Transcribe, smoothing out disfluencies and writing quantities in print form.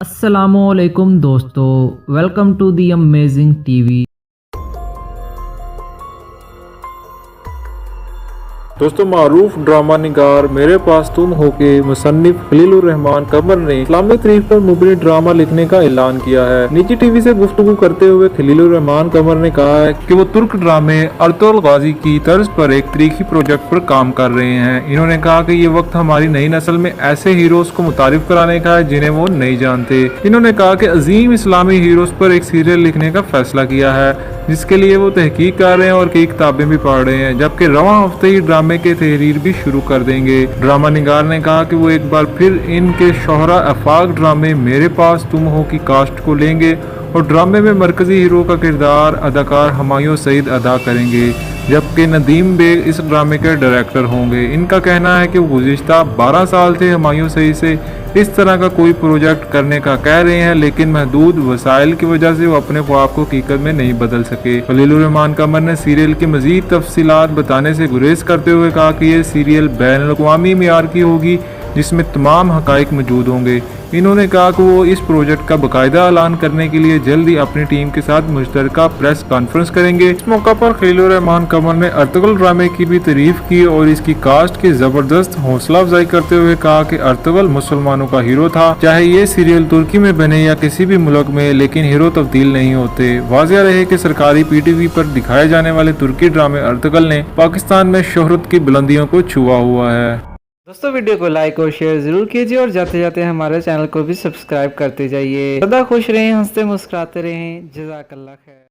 अस्सलामुअलैकुम दोस्तों, welcome to the amazing TV. दोस्तों, मारूफ ड्रामा निगार मेरे पास तुम हो के मुसन्निफ खलीलुर रहमान कमर ने इस्लामी तारीख पर मुबनी ड्रामा लिखने का ऐलान किया है। निजी टीवी से गुफ्तगू करते हुए खलीलुर रहमान कमर ने कहा है कि वो तुर्क ड्रामे अर्तुल गाजी की तर्ज पर एक तारीखी प्रोजेक्ट पर काम कर रहे हैं। इन्होंने कहा कि ये वक्त हमारी नई नस्ल में ऐसे हीरोज को मुतारिफ कराने का है जिन्हें वो नहीं जानते। इन्होंने कहा कि अजीम इस्लामी हीरोज पर एक सीरियल लिखने का फैसला किया है, जिसके लिए वो तहकीक कर रहे हैं और कई किताबें भी पढ़ रहे हैं, जबकि रवां हफ्ते ही ड्रामे के तहरीर भी शुरू कर देंगे। ड्रामा निगार ने कहा कि वो एक बार फिर इनके शोहरा आफाक ड्रामे मेरे पास तुम हो की कास्ट को लेंगे और ड्रामे में मरकजी हीरो का किरदार अदाकार हुमायूं सईद अदा करेंगे, जबकि नदीम बेग इस ड्रामे के डायरेक्टर होंगे। इनका कहना है कि वो गुज़िश्ता 12 साल से हुमायूं सईद से इस तरह का कोई प्रोजेक्ट करने का कह रहे हैं, लेकिन महदूद वसाइल की वजह से वो अपने ख्वाब को हकीकत में नहीं बदल सके। खलीलुर रहमान कमर ने सीरियल की मजीद तफसीलात बताने से गुरेज करते हुए कहा कि ये सीरियल बैनुल अक़वामी मियार की होगी, जिसमें तमाम हकाइक मौजूद होंगे। इन्होंने कहा कि वो इस प्रोजेक्ट का बाकायदा ऐलान करने के लिए जल्द ही अपनी टीम के साथ मुश्तरका प्रेस कॉन्फ्रेंस करेंगे। इस मौका पर खलीलुर रहमान कमर ने अर्तुगल ड्रामे की भी तारीफ की और इसकी कास्ट की जबरदस्त हौसला अफजाई करते हुए कहा कि अर्तुगल मुसलमानों का हीरो था। चाहे ये सीरियल तुर्की में बने या किसी भी मुल्क में, लेकिन हीरो तब्दील नहीं होते। वाज़ेह रहे कि सरकारी PTV पर दिखाए जाने वाले तुर्की ड्रामे अर्तुगल ने पाकिस्तान में शोहरत की बुलंदियों को छुआ हुआ है। दोस्तों, वीडियो को लाइक और शेयर जरूर कीजिए और जाते जाते हमारे चैनल को भी सब्सक्राइब करते जाइए। सदा खुश रहें, हंसते मुस्कुराते रहें। जज़ाकल्लाह खैर।